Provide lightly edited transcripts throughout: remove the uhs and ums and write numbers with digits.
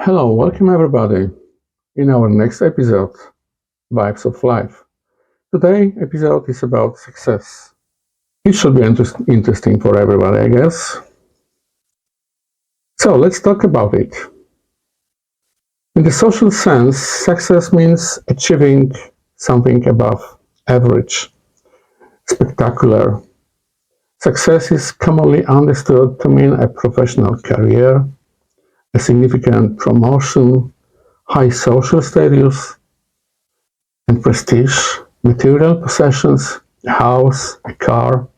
Hello, welcome everybody in our next episode, Vibes of Life. Today episode is about success. It should be interesting for everybody, I guess. So let's talk about it. In the social sense, success means achieving something above average, spectacular. Success is commonly understood to mean a professional career, a significant promotion, high social status, and prestige, material possessions, a house, a car,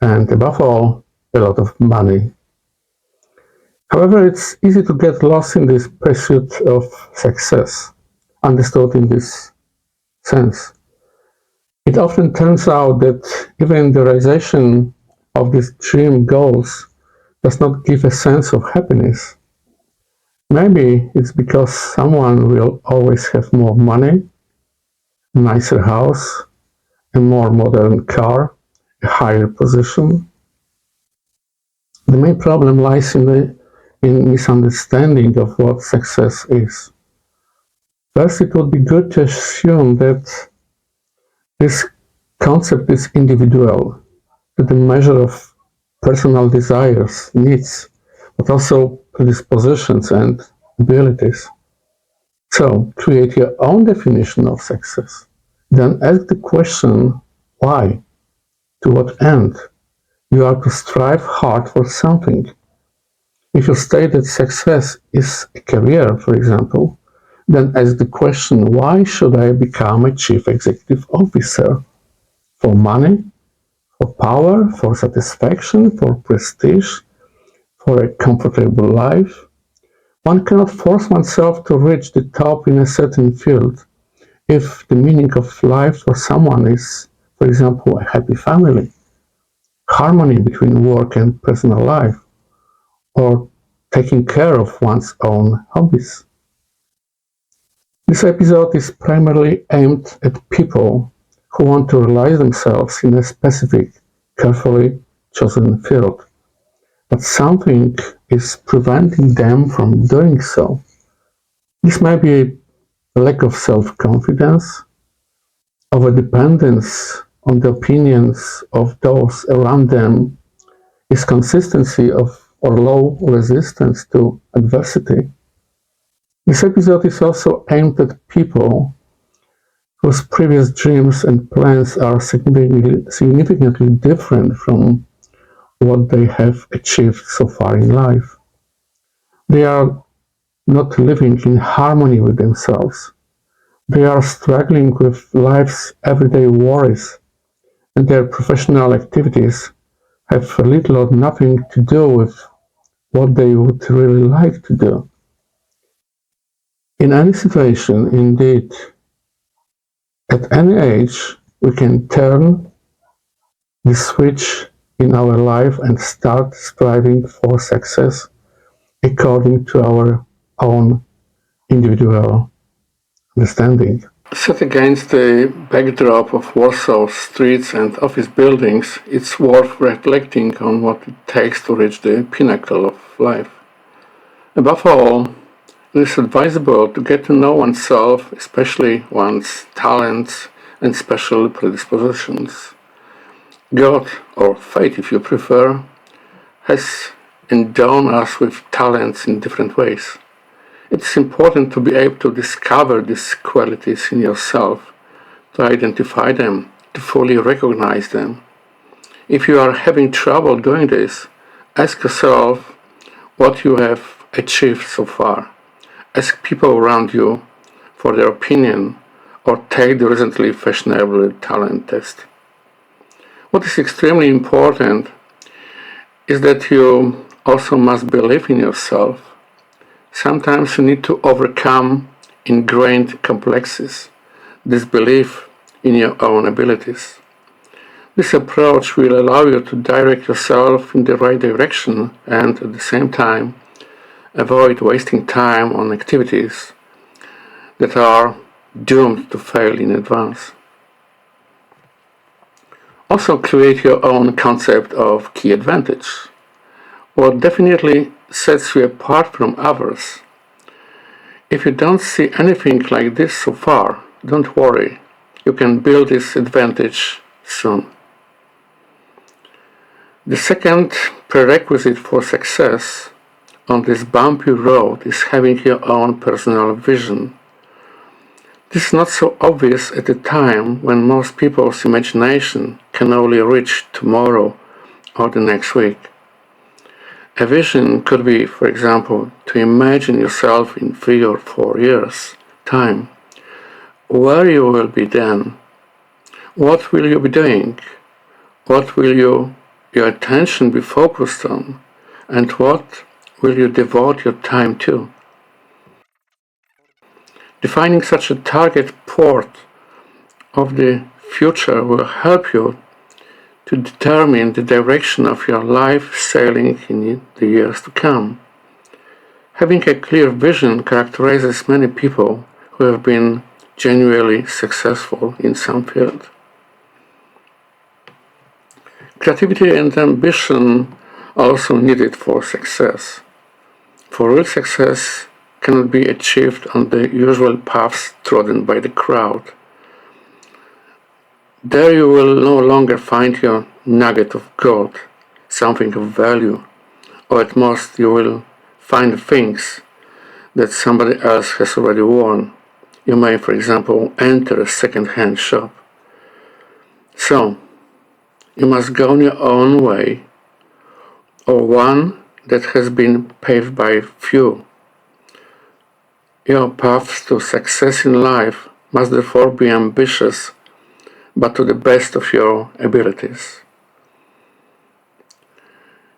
and above all, a lot of money. However, it's easy to get lost in this pursuit of success, understood in this sense. It often turns out that even the realization of these dream goals does not give a sense of happiness. Maybe it's because someone will always have more money, a nicer house, a more modern car, a higher position. The main problem lies in misunderstanding of what success is. First, it would be good to assume that this concept is individual, to the measure of personal desires, needs, but also predispositions and abilities. So, create your own definition of success. Then ask the question, why? To what end? You are to strive hard for something. If you state that success is a career, for example, then ask the question, why should I become a chief executive officer? For money, for power, for satisfaction, for prestige, for a comfortable life? One cannot force oneself to reach the top in a certain field if the meaning of life for someone is, for example, a happy family, harmony between work and personal life, or taking care of one's own hobbies. This episode is primarily aimed at people who want to realize themselves in a specific, carefully chosen field, but something is preventing them from doing so. This may be a lack of self-confidence, overdependence on the opinions of those around them, is consistency of or low resistance to adversity. This episode is also aimed at people whose previous dreams and plans are significantly different from what they have achieved so far in life. They are not living in harmony with themselves. They are struggling with life's everyday worries, and their professional activities have little or nothing to do with what they would really like to do. In any situation, indeed, at any age, we can turn the switch in our life and start striving for success according to our own individual understanding. Set against the backdrop of Warsaw's streets and office buildings, it's worth reflecting on what it takes to reach the pinnacle of life. Above all, it is advisable to get to know oneself, especially one's talents and special predispositions. God, or fate if you prefer, has endowed us with talents in different ways. It's important to be able to discover these qualities in yourself, to identify them, to fully recognize them. If you are having trouble doing this, ask yourself what you have achieved so far. Ask people around you for their opinion, or take the recently fashionable talent test. What is extremely important is that you also must believe in yourself. Sometimes you need to overcome ingrained complexes, disbelief in your own abilities. This approach will allow you to direct yourself in the right direction and at the same time avoid wasting time on activities that are doomed to fail in advance. Also create your own concept of key advantage. What definitely sets you apart from others If you don't see anything like this so far, don't worry. You can build this advantage soon. The second prerequisite for success on this bumpy road is having your own personal vision. This is not so obvious at a time when most people's imagination can only reach tomorrow or the next week. A vision could be, for example, to imagine yourself in 3 or 4 years' time. Where you will be then? What will you be doing? What will your attention be focused on? And what will you devote your time to? Defining such a target port of the future will help you to determine the direction of your life sailing in the years to come. Having a clear vision characterizes many people who have been genuinely successful in some field. Creativity and ambition are also needed for success. For real success cannot be achieved on the usual paths trodden by the crowd. There you will no longer find your nugget of gold, something of value, or at most you will find things that somebody else has already worn. You may, for example, enter a second-hand shop. So, you must go on your own way, or one that has been paved by few. Your paths to success in life must therefore be ambitious, but to the best of your abilities.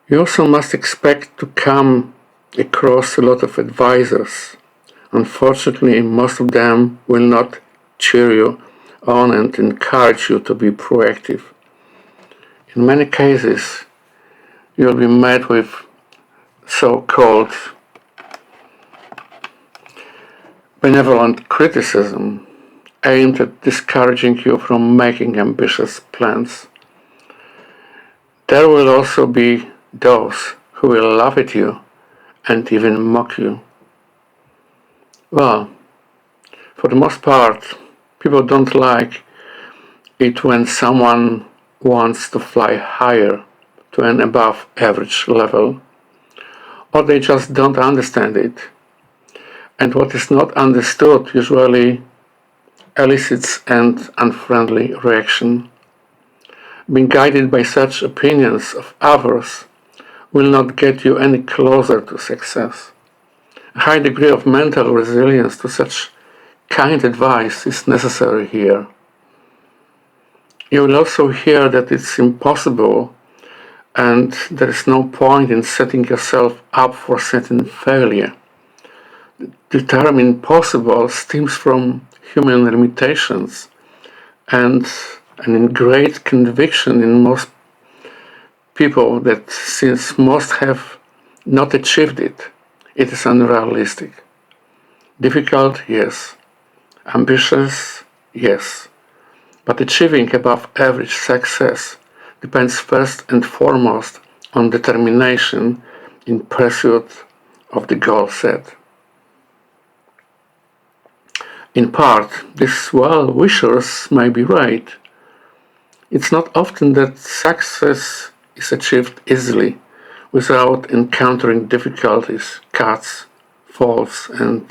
You also must expect to come across a lot of advisors. Unfortunately, most of them will not cheer you on and encourage you to be proactive. In many cases, you'll be met with so-called benevolent criticism aimed at discouraging you from making ambitious plans. There will also be those who will laugh at you and even mock you. Well, for the most part, people don't like it when someone wants to fly higher to an above average level, or they just don't understand it. And what is not understood usually elicits an unfriendly reaction. Being guided by such opinions of others will not get you any closer to success. A high degree of mental resilience to such kind advice is necessary here. You will also hear that it's impossible and there is no point in setting yourself up for certain failure. The term impossible stems from human limitations and an ingrained conviction in most people that since most have not achieved it, it is unrealistic. Difficult, yes. Ambitious, yes. But achieving above average success depends first and foremost on determination in pursuit of the goal set. In part, these well-wishers may be right. It's not often that success is achieved easily without encountering difficulties, cuts, falls, and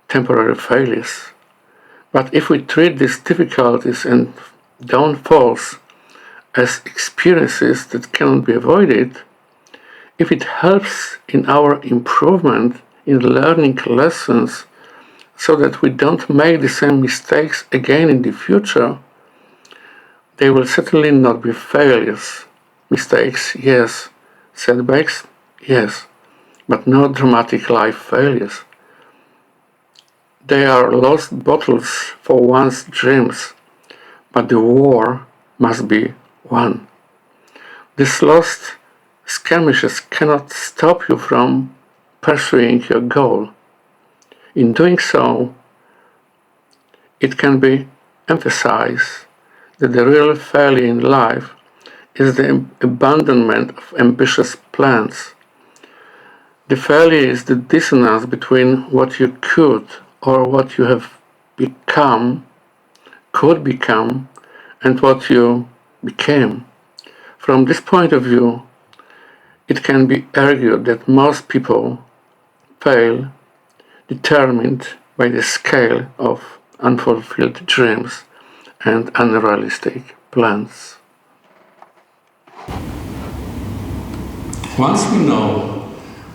temporary failures. But if we treat these difficulties and downfalls as experiences that cannot be avoided, if it helps in our improvement in learning lessons so that we don't make the same mistakes again in the future, they will certainly not be failures. Mistakes, yes. Setbacks, yes. But no dramatic life failures. They are lost bottles for one's dreams, but the war must be won. These lost skirmishes cannot stop you from pursuing your goal. In doing so, it can be emphasized that the real failure in life is the abandonment of ambitious plans. The failure is the dissonance between what you could or what you have become, could become, and what you became. From this point of view, it can be argued that most people fail determined by the scale of unfulfilled dreams and unrealistic plans. Once we know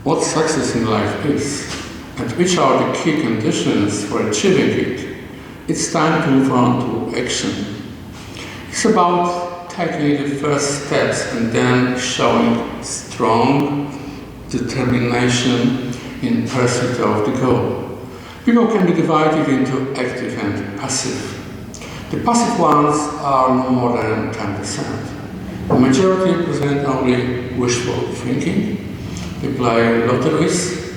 what success in life is and which are the key conditions for achieving it, it's time to move on to action. It's about taking the first steps and then showing strong determination in pursuit of the goal. People can be divided into active and passive. The passive ones are no more than 10%. The majority present only wishful thinking. They play lotteries,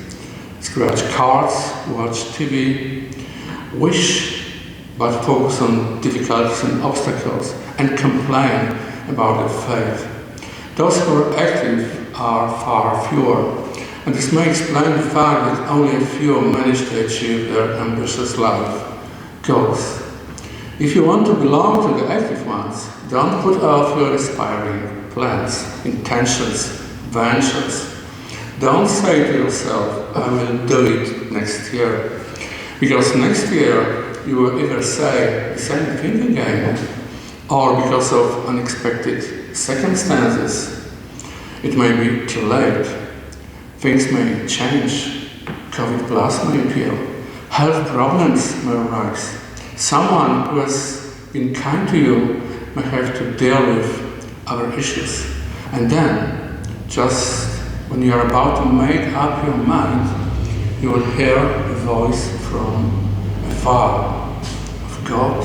scratch cards, watch TV, wish but focus on difficulties and obstacles and complain about their fate. Those who are active are far fewer, and this may explain the fact that only a few manage to achieve their ambitious life goals. If you want to belong to the active ones, don't put off your aspiring plans, intentions, ventures. Don't say to yourself, I will do it next year. Because next year you will either say the same thing again, or because of unexpected circumstances, it may be too late. Things may change. COVID plus may appear. Health problems may arise. Someone who has been kind to you may have to deal with other issues. And then, just when you are about to make up your mind, you will hear a voice from afar of God,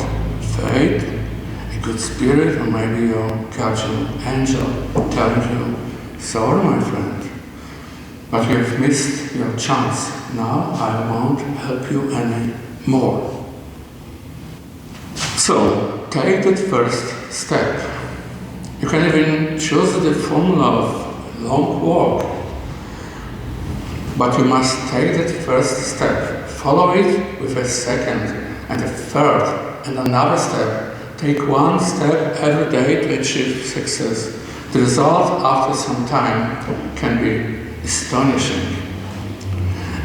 fate, a good spirit, or maybe your guardian angel telling you, sorry my friend, but you have missed your chance. Now I won't help you anymore. So, take that first step. You can even choose the formula of long walk, but you must take that first step, follow it with a second and a third and another step. Take one step every day to achieve success. The result after some time can be astonishing.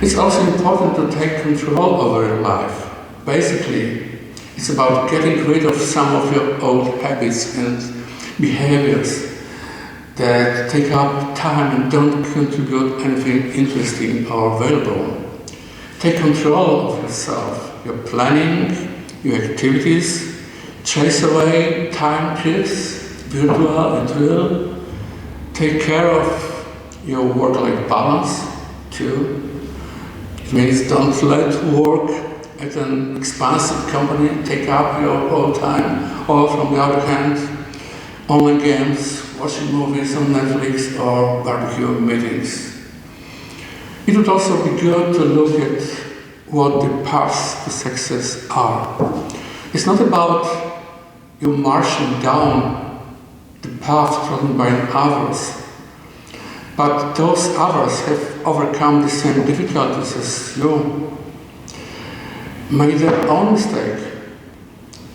It's also important to take control over your life. Basically, it's about getting rid of some of your old habits and behaviors that take up time and don't contribute anything interesting or valuable. Take control of yourself, your planning, your activities, chase away time trips, virtual and real. Take care of your work-life balance too. It means don't let work at an expensive company take up your whole time, or from the other hand, online games, watching movies on Netflix or barbecue meetings. It would also be good to look at what the paths to success are. It's not about you marching down the path trodden by others, but those others have overcome the same difficulties as you, made their own mistake.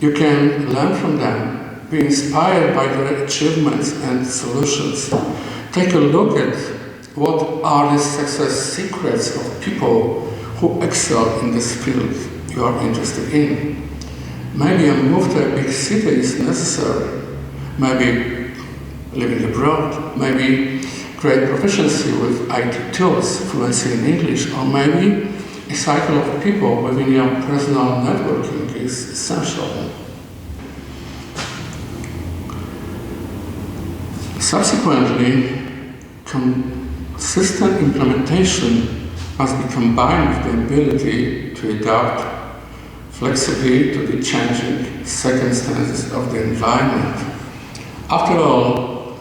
You can learn from them, be inspired by their achievements and solutions. Take a look at what are the success secrets of people who excel in this field you are interested in. Maybe a move to a big city is necessary. Maybe living abroad. Maybe great proficiency with IT tools, fluency in English, or maybe a cycle of people within your personal networking is essential. Subsequently, consistent implementation must be combined with the ability to adapt flexibly to the changing circumstances of the environment. After all,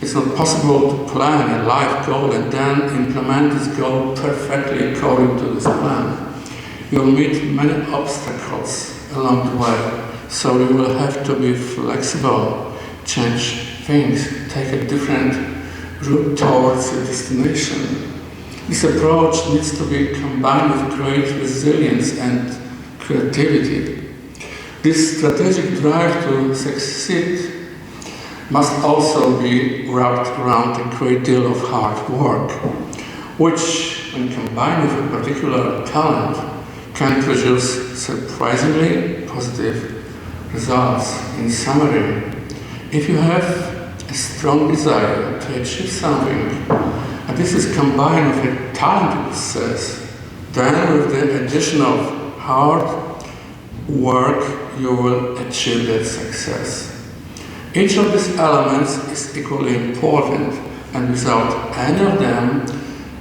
it's not possible to plan a life goal and then implement this goal perfectly according to this plan. You'll meet many obstacles along the way, so you will have to be flexible, change things, take a different route towards a destination. This approach needs to be combined with great resilience and creativity. This strategic drive to succeed must also be wrapped around a great deal of hard work, which, when combined with a particular talent, can produce surprisingly positive results. In summary, if you have a strong desire to achieve something, and this is combined with a talent you possess, then with the addition of hard work, you will achieve that success. Each of these elements is equally important, and without any of them,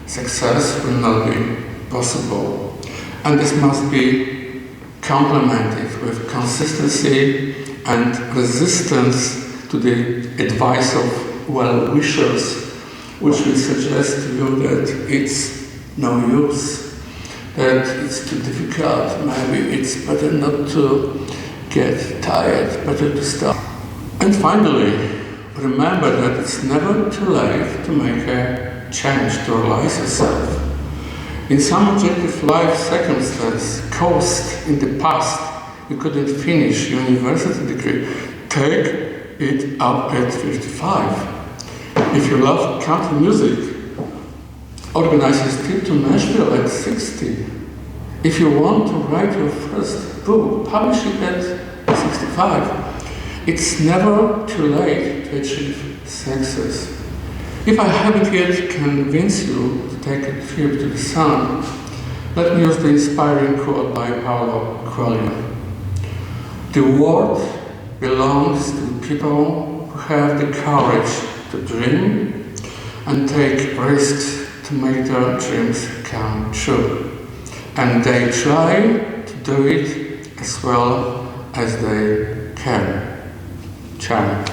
success will not be possible. And this must be complemented with consistency and resistance to the advice of well-wishers, which will suggest to you that it's no use, that it's too difficult, maybe it's better not to get tired, better to stop. And finally, remember that it's never too late to make a change, to realize yourself. In some objective life circumstance caused in the past, you couldn't finish your university degree, take it up at 55. If you love country music, organize a trip to Nashville at 60. If you want to write your first book, publish it at 65. It's never too late to achieve success. If I haven't yet convinced you to take a trip to the sun, let me use the inspiring quote by Paulo Coelho. The world belongs to people who have the courage to dream and take risks to make their dreams come true. And they try to do it as well as they can. Ciao.